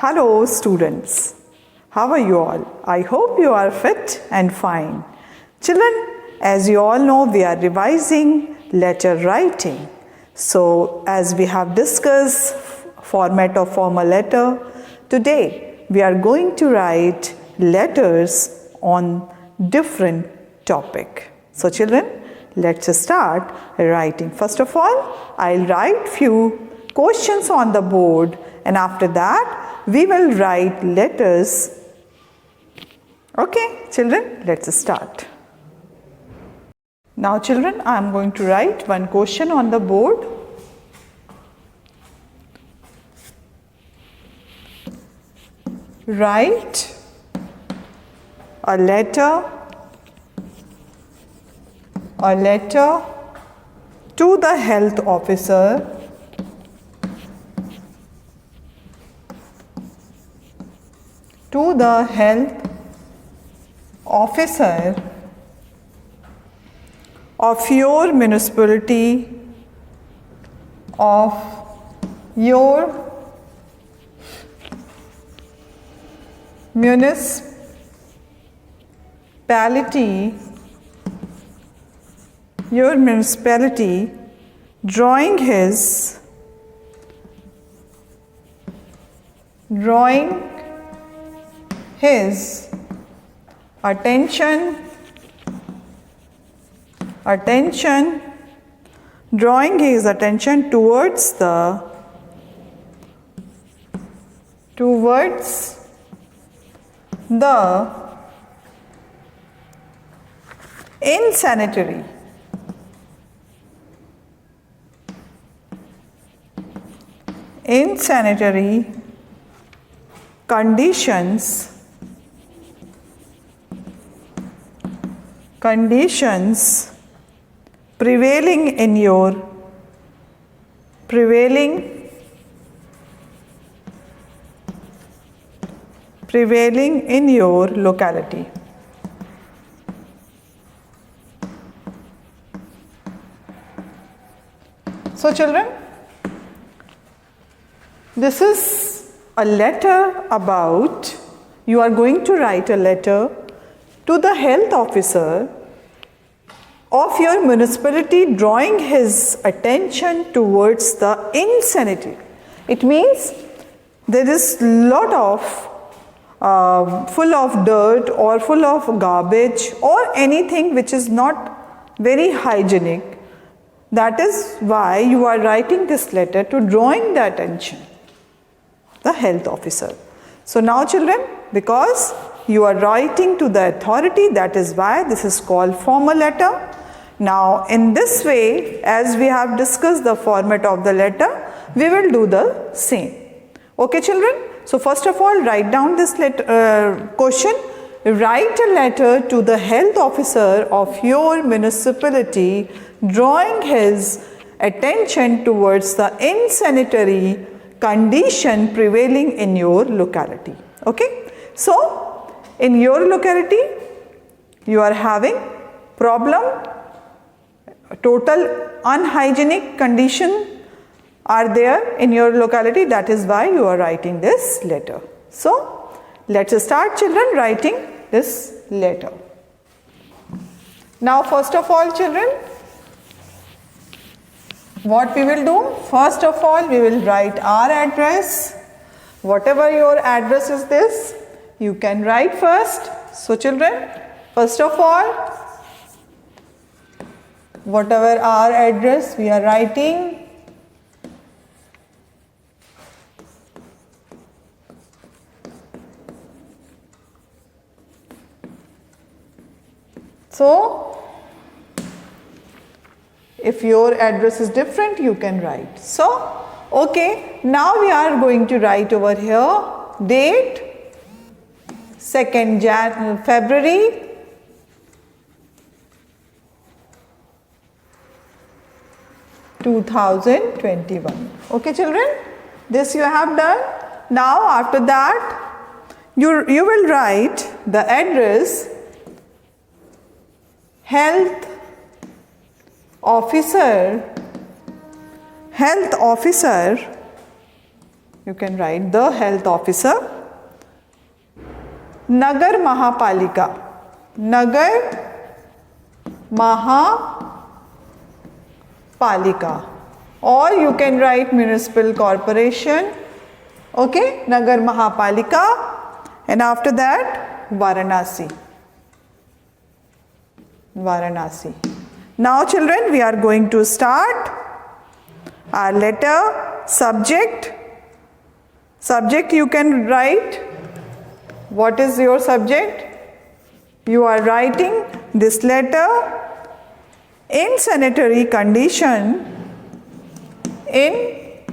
Hello students, how are you all? I hope you are fit and fine. Children, as you all know, we are revising letter writing. So as we have discussed format of formal letter, today we are going to write letters on different topic. So children, let's start writing. First of all, I'll write few questions on the board, and after that we will write letters. Okay, children, let's start. Now children, I am going to write one question on the board. Write a letter to the health officer of your municipality, your municipality, drawing his attention towards the insanitary conditions prevailing in your locality. So children, this is a letter about, you are going to write a letter to the health officer of your municipality, drawing his attention towards the insanity. It means there is lot of full of dirt or full of garbage or anything which is not very hygienic. That is why you are writing this letter, to drawing the attention, the health officer. So now children, because you are writing to the authority, that is why this is called formal letter. Now in this way, as we have discussed the format of the letter, we will do the same. Okay children, so first of all, write down this question. Write a letter to the health officer of your municipality, drawing his attention towards the insanitary condition prevailing in your locality. Okay, so in your locality you are having problem, total unhygienic condition are there in your locality, that is why you are writing this letter. So let us start children writing this letter. Now first of all children, what we will do? First of all, we will write our address. Whatever your address is this, you can write first. So children, first of all, whatever our address we are writing. So if your address is different, you can write. So, okay, now we are going to write over here date 2nd February 2021. Okay children, this you have done. Now after that, you will write the address health officer You can write the health officer. Nagar Mahapalika. Nagar Mahapalika. Or you can write municipal corporation. Okay, Nagar Mahapalika. And after that, Varanasi. Varanasi. Now children, we are going to start our letter. Subject. Subject you can write. What is your subject? You are writing this letter in sanitary condition. In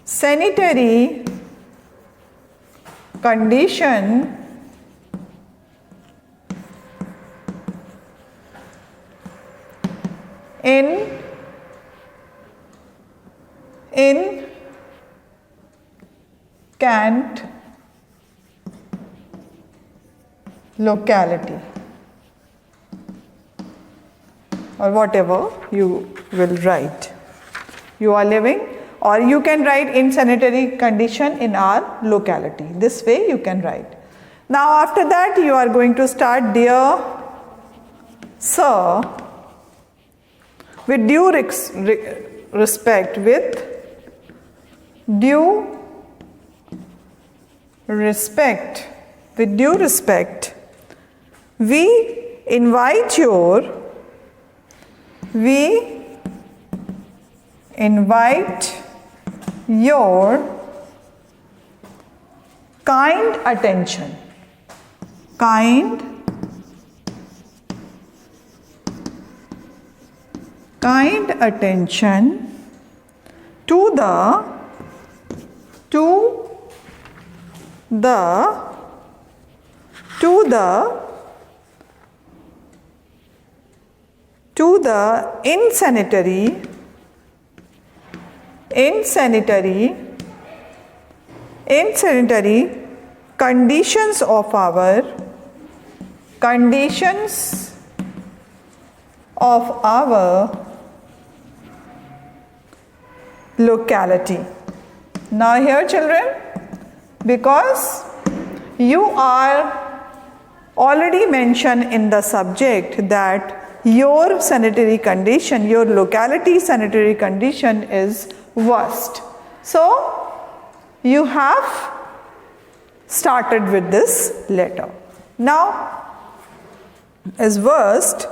sanitary condition in Kant locality, or whatever you will write. You are living, or you can write in sanitary condition in our locality. This way you can write. Now after that you are going to start, dear sir, with due respect, with due respect, with due respect, we invite your kind attention. Kind attention to the insanitary conditions of our locality. Now here children, because you are already mentioned in the subject that your sanitary condition, your locality sanitary condition is worst. So you have started with this letter. Now is worst.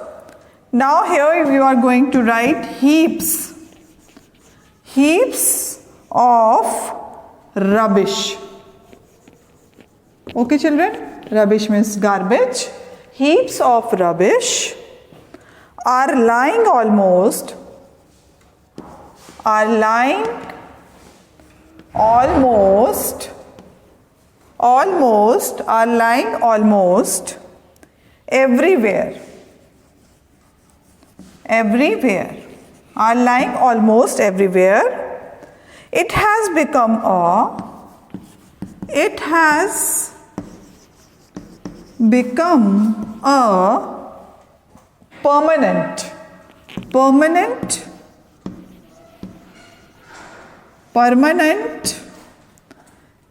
Now here you are going to write heaps of rubbish. Okay children, rubbish means garbage. Heaps of rubbish are lying almost everywhere. Are lying almost everywhere. It has become a permanent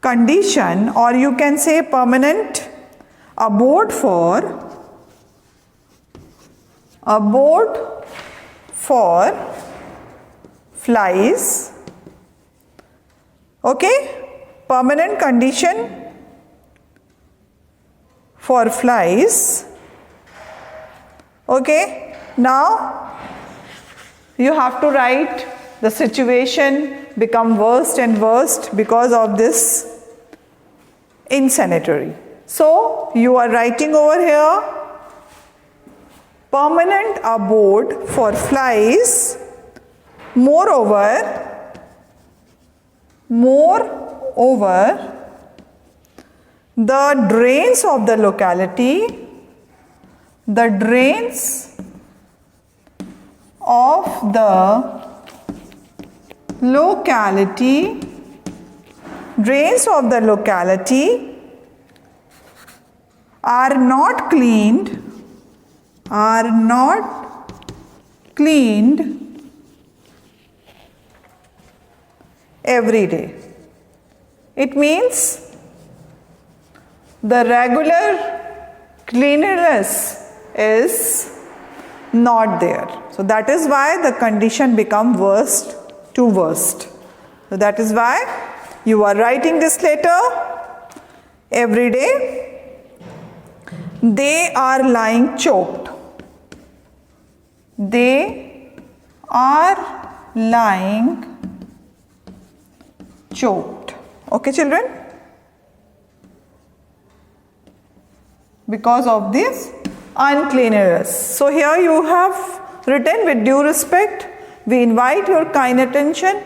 condition, or you can say permanent abode for flies. Okay, permanent condition for flies. Okay, now you have to write the situation become worse and worse because of this insanitary. So you are writing over here permanent abode for flies. Moreover, the drains of the locality, are not cleaned every day. It means the regular cleanliness is not there. So that is why the condition become worst to worst. So that is why you are writing this letter every day. They are lying choked. They are lying choked. Okay, children? Because of this uncleanliness. So here you have written, with due respect, we invite your kind attention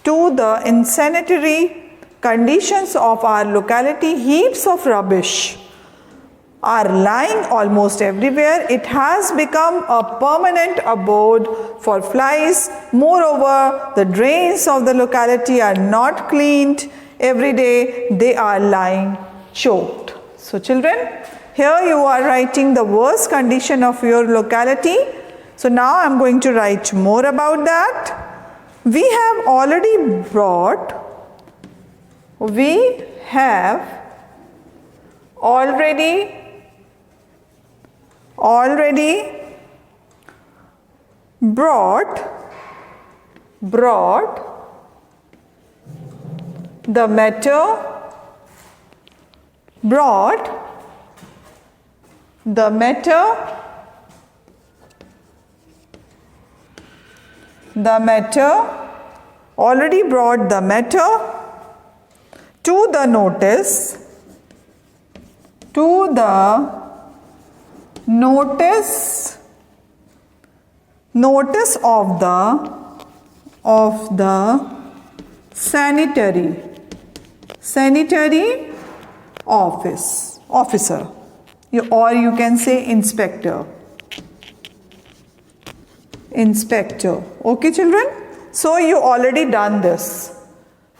to the insanitary conditions of our locality. Heaps of rubbish are lying almost everywhere. It has become a permanent abode for flies. Moreover, the drains of the locality are not cleaned every day. They are lying choked. So children, here you are writing the worst condition of your locality. So now I am going to write more about that. We have already brought the matter to the notice of the sanitary officer, or you can say inspector. Okay, children? So you already done this.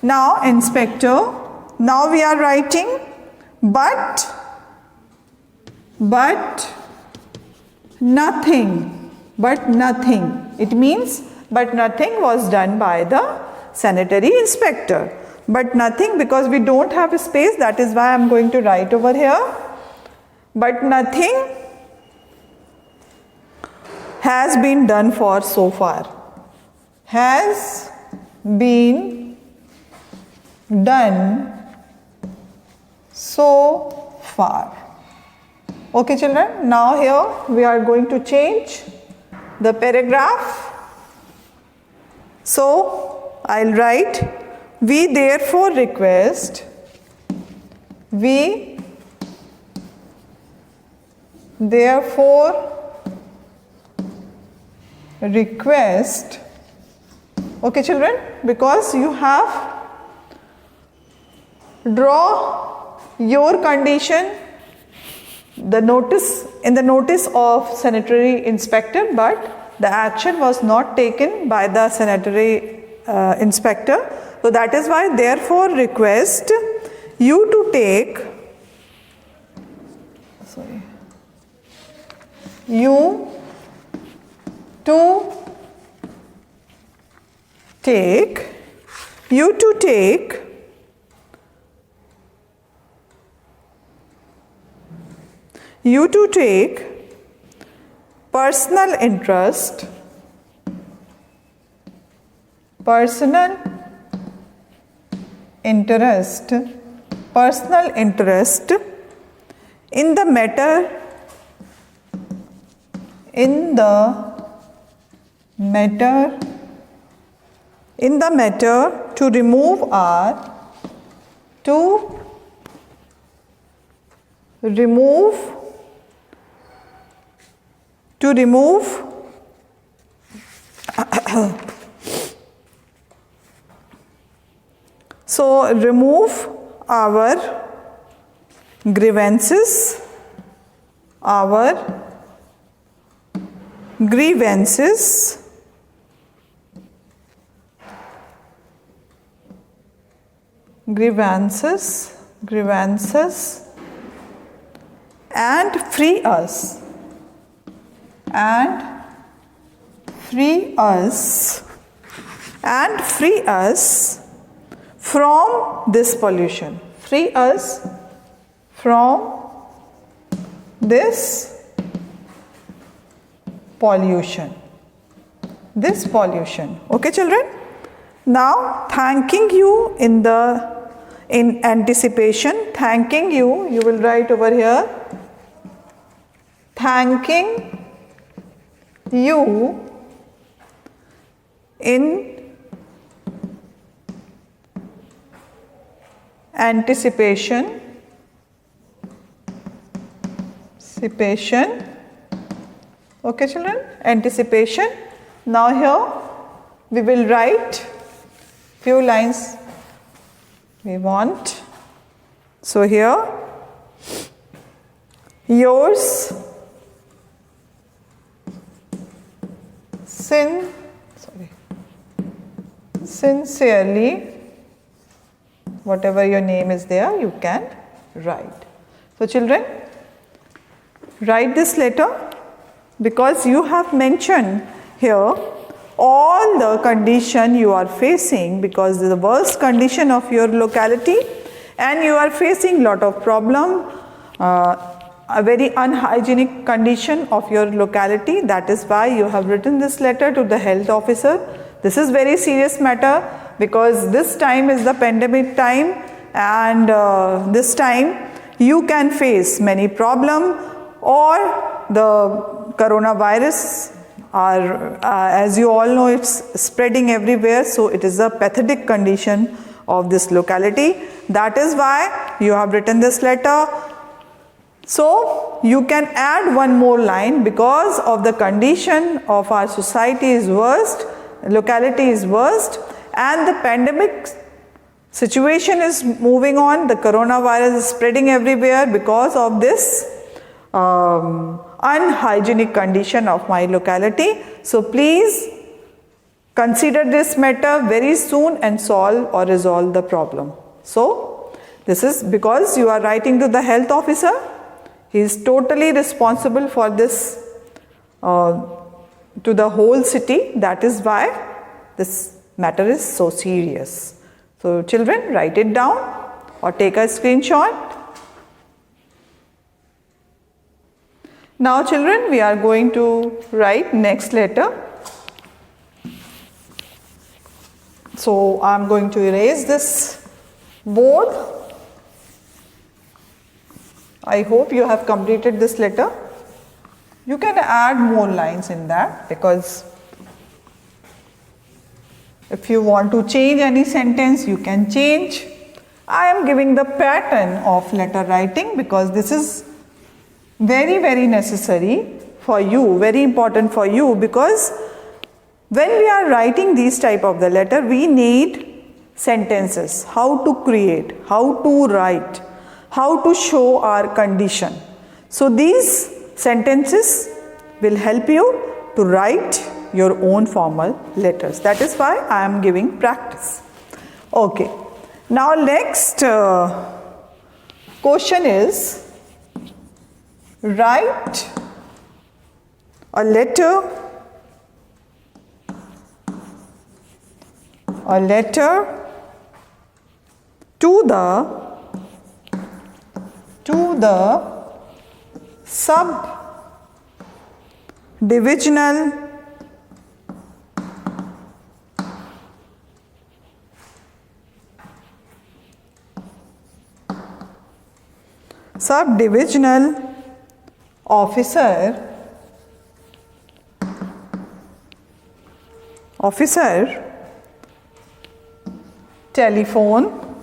Now inspector, now we are writing but nothing. It means but nothing was done by the sanitary inspector. But nothing, because we don't have a space, that is why I am going to write over here. But nothing has been done for so far. Has been done so far. Okay, children? Now here we are going to change the paragraph. So I'll write, we therefore request okay, children, because you have draw your condition in the notice of sanitary inspector, but the action was not taken by the sanitary inspector. So that is why therefore request you to take personal interest in the matter to remove so remove our grievances and free us from this pollution. Free us from this pollution. This pollution. Okay, children? Now, thanking you in anticipation, thanking you, you will write over here, thanking you in anticipation, okay children, anticipation. Now here we will write few lines we want. So here, yours sincerely, whatever your name is there, you can write. So children, write this letter because you have mentioned here all the condition you are facing because the worst condition of your locality and you are facing lot of problem, a very unhygienic condition of your locality. That is why you have written this letter to the health officer. This is very serious matter because this time is the pandemic time and this time you can face many problem or the coronavirus as you all know, it's spreading everywhere, so it is a pathetic condition of this locality. That is why you have written this letter. So you can add one more line because of the condition of our society is worst, locality is worst, and the pandemic situation is moving on. The coronavirus is spreading everywhere because of this unhygienic condition of my locality. So please consider this matter very soon and solve or resolve the problem. So this is because you are writing to the health officer. He is totally responsible for this to the whole city. That is why this matter is so serious. So children, write it down or take a screenshot. Now children, we are going to write next letter. So I am going to erase this board. I hope you have completed this letter. You can add more lines in that because if you want to change any sentence, you can change. I am giving the pattern of letter writing because this is very necessary for you, very important for you, because when we are writing these type of the letter, we need sentences, how to create, how to write, how to show our condition. So these sentences will help you to write your own formal letters. That is why I am giving practice. Okay. Now next question is, write a letter to the sub-divisional officer telephones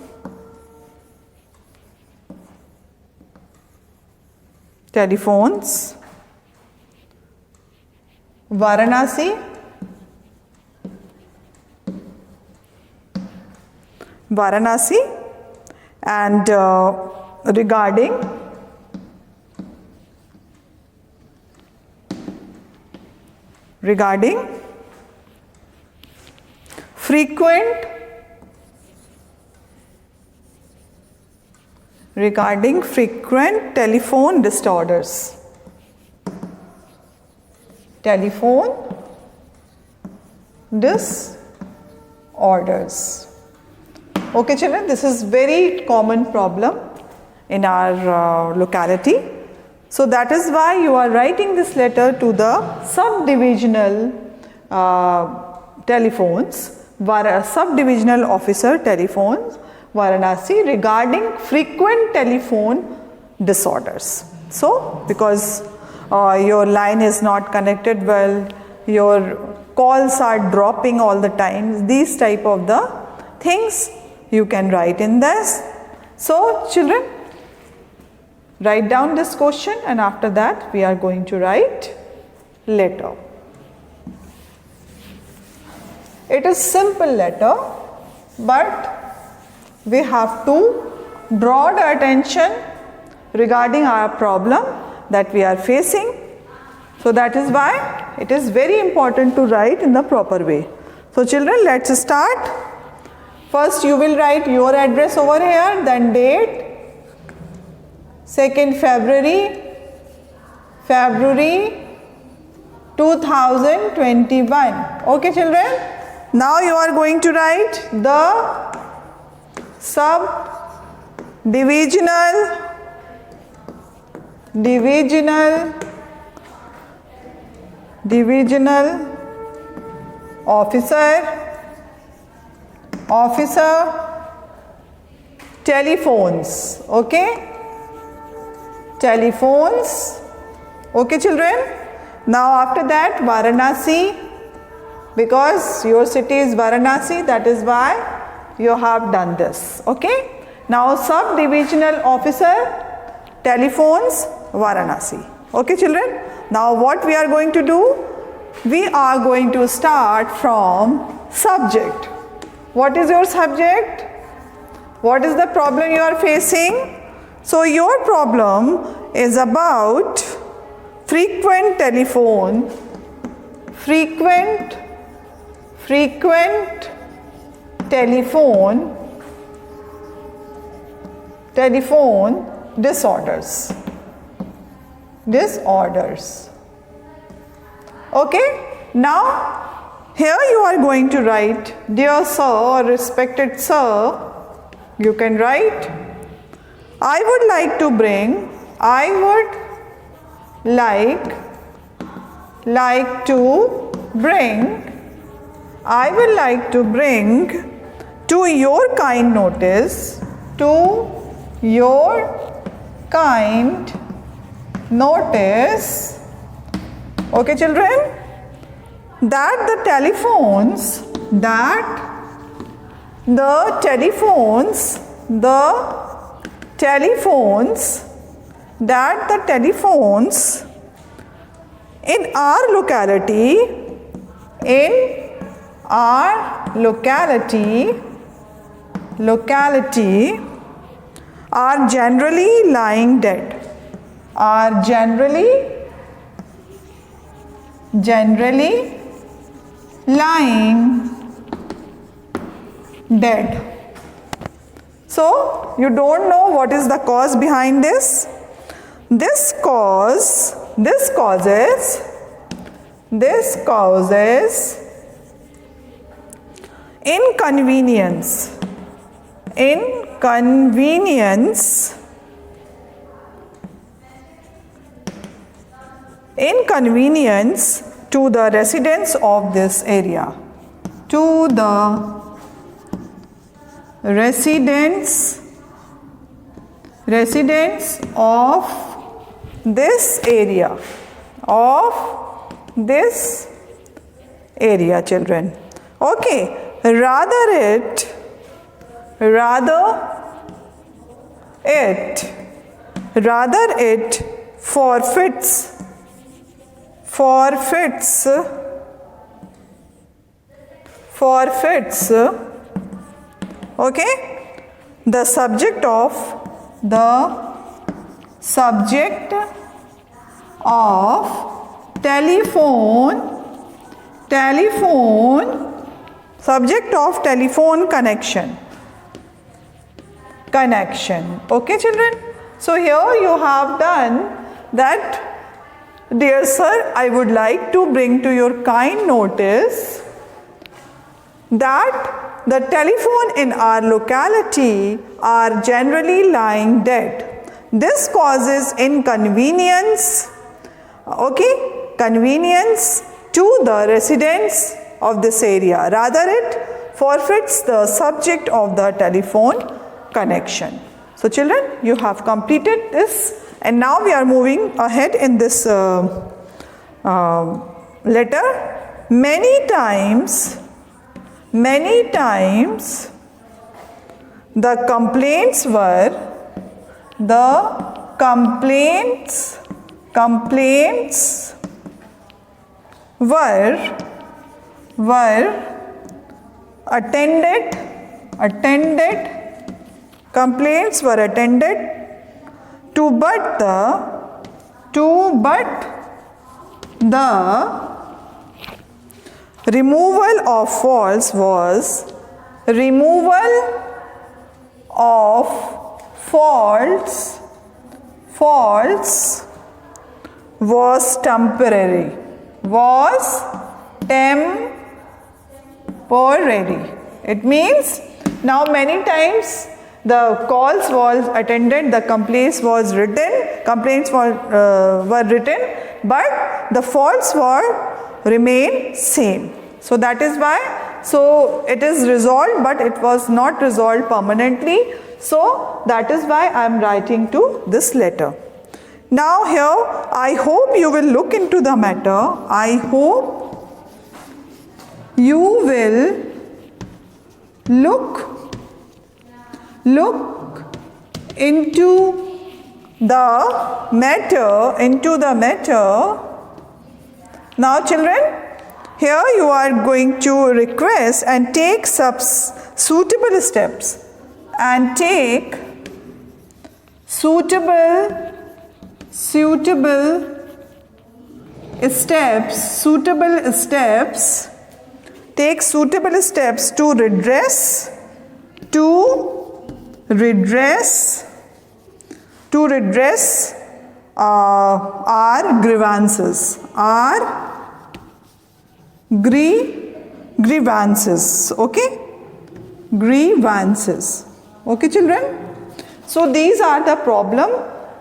Varanasi and regarding frequent telephone disorders. Okay children, this is very common problem in our locality. So that is why you are writing this letter to the subdivisional subdivisional officer telephones Varanasi regarding frequent telephone disorders. So because your line is not connected well, your calls are dropping all the time, these type of the things you can write in this. So children, write down this question and after that we are going to write letter. It is simple letter, but we have to draw the attention regarding our problem that we are facing. So that is why it is very important to write in the proper way. So children, let's start. First you will write your address over here, then date, 2nd February 2021. Okay children. Now you are going to write the divisional officer telephones. Okay, telephones. Okay children. Now after that Varanasi, because your city is Varanasi, that is why you have done this. Okay. Now subdivisional officer telephones Varanasi. Okay children. Now what we are going to do? We are going to start from subject. What is your subject? What is the problem you are facing? So your problem is about frequent telephone disorders. Okay, now here you are going to write, dear sir or respected sir, you can write, I would like to bring to your kind notice, okay children, that the telephones in our locality are generally lying dead. So you don't know what is the cause behind this. This causes inconvenience to the residents of this area. Residents of this area children. Okay, rather it forfeits okay, the subject of telephone connection. Okay children. So here you have done that, dear sir, I would like to bring to your kind notice that the telephone in our locality are generally lying dead. This causes inconvenience, convenience to the residents of this area. Rather, it forfeits the subject of the telephone connection. So children, you have completed this, and now we are moving ahead in this letter. Many times the complaints were attended to but the removal of faults was temporary. It means now many times the calls was attended, the complaints were written, but the faults remain same. So that is why, so it is resolved, but it was not resolved permanently. So that is why I am writing to this letter. Now here, I hope you will look into the matter. I hope you will look into the matter. Now children, here you are going to request and take suitable steps take suitable steps to redress our grievances. Grievances. Okay children. So these are the problem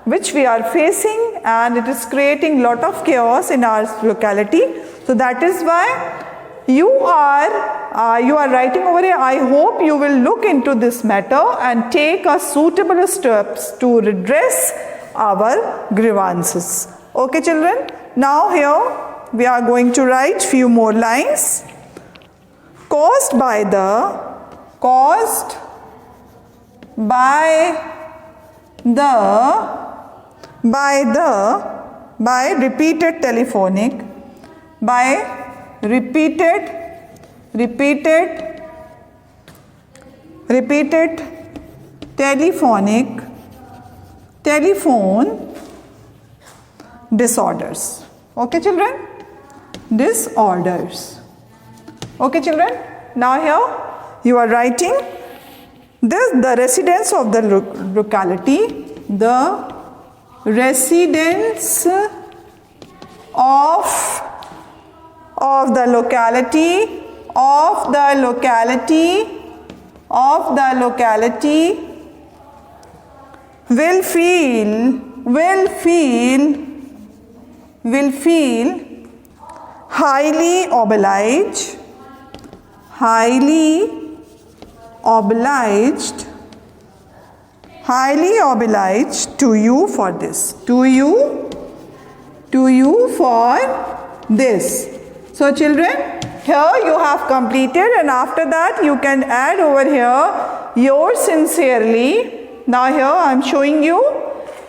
which we are facing, and it is creating lot of chaos in our locality. So that is why you are writing over here. I hope you will look into this matter and take a suitable steps to redress our grievances. Okay children. Now here we are going to write few more lines. Caused by repeated telephonic telephone disorders. Okay children? Disorders. Okay children? Now here you are writing this, the residents of the locality, the residents of the locality will feel highly obliged to you for this. So children, here you have completed, and after that you can add over here yours sincerely. Now here I am showing you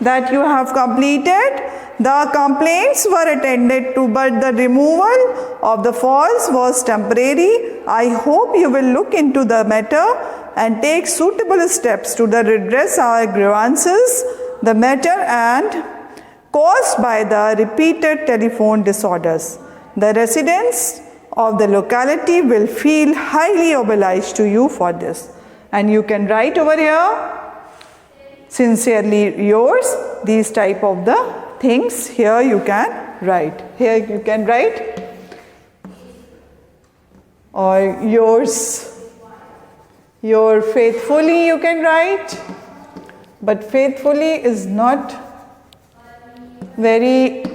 that you have completed. The complaints were attended to, but the removal of the faults was temporary. I hope you will look into the matter and take suitable steps to redress our grievances, the matter and caused by the repeated telephone disorders. The residents of the locality will feel highly obliged to you for this. And you can write over here, sincerely yours, these type of the things here you can write. Here you can write, or yours Your faithfully you can write, but faithfully is not very,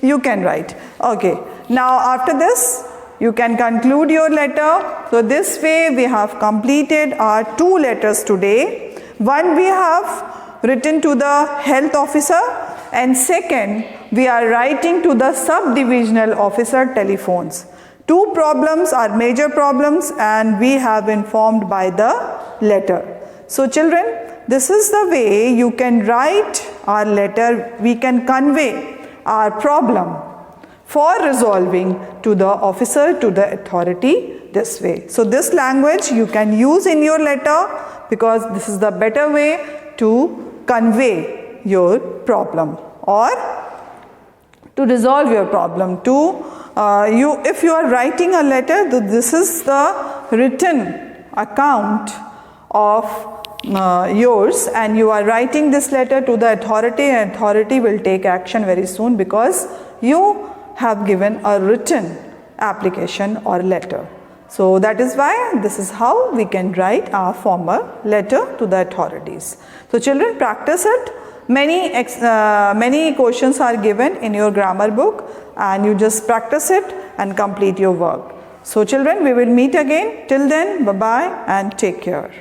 you can write. Okay, now after this you can conclude your letter. So this way we have completed our 2 letters today. One we have written to the health officer, and second we are writing to the sub-divisional officer telephones. 2 problems are major problems and we have informed by the letter. So children, this is the way you can write our letter. We can convey our problem for resolving to the officer, to the authority this way. So this language you can use in your letter because this is the better way to convey your problem or to resolve your problem. If you are writing a letter, this is the written account of yours, and you are writing this letter to the authority, and authority will take action very soon because you have given a written application or letter. So that is why this is how we can write our formal letter to the authorities. So children, practice it. Many questions are given in your grammar book, and you just practice it and complete your work. So children, we will meet again. Till then, bye bye and take care.